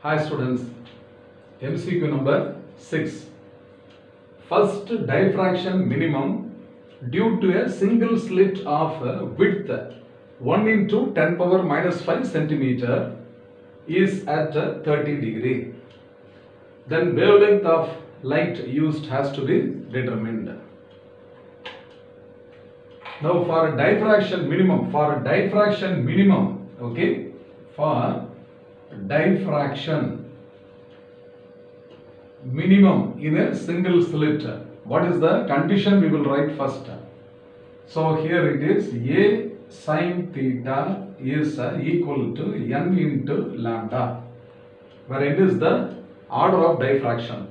Hi students, MCQ number 6. First diffraction minimum due to a single slit of width 1 into 10 power minus 5 centimeter is at 30 degree. Then wavelength of light used has to be determined. Now for diffraction minimum, diffraction minimum in a single slit, what is the condition we will write first? So here it is A sin theta is equal to n into lambda, where n is the order of diffraction.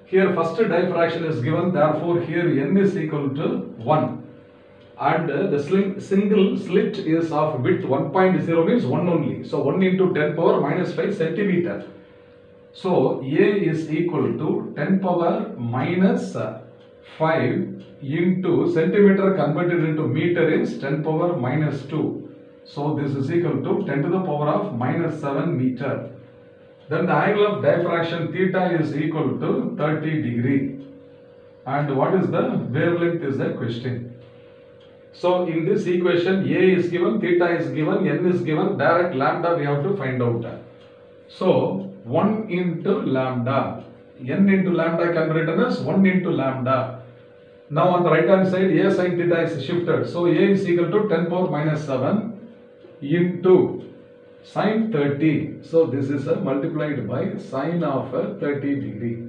Here first diffraction is given, therefore here n is equal to 1. And the single slit is of width 1.0 means 1 only. So 1 into 10 power minus 5 centimeter. So A is equal to 10 power minus 5 into centimeter converted into meter is 10 power minus 2. So this is equal to 10 to the power of minus 7 meter. Then the angle of diffraction theta is equal to 30 degree. And what is the wavelength is the question. So in this equation A is given, theta is given, n is given, direct lambda we have to find out. So 1 into lambda, n into lambda can be written as 1 into lambda. Now on the right hand side A sin theta is shifted. So A is equal to 10 power minus 7 into sin 30. So this is multiplied by sin of 30 degree.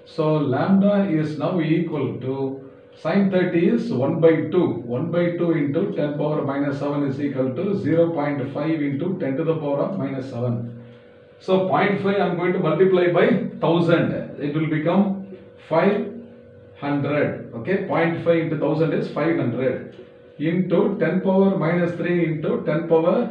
So lambda is now equal to sin 30 is 1 by 2. 1 by 2 into 10 power minus 7 is equal to 0.5 into 10 to the power of minus 7. So 0.5 I am going to multiply by 1000. It will become 500. Okay, 0.5 into 1000 is 500 into 10 power minus 3 into 10 power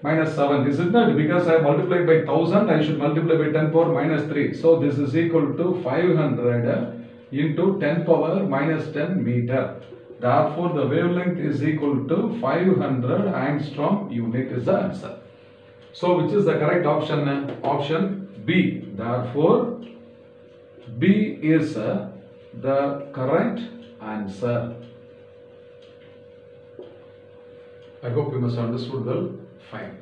minus 7. This is not because I have multiplied by 1000, I should multiply by 10 power minus 3. So this is equal to 500 into 10 power minus 10 meter. Therefore, the wavelength is equal to 500 angstrom unit is the answer. So, which is the correct option? Option B. Therefore, B is the correct answer. I hope you must have understood well. Fine.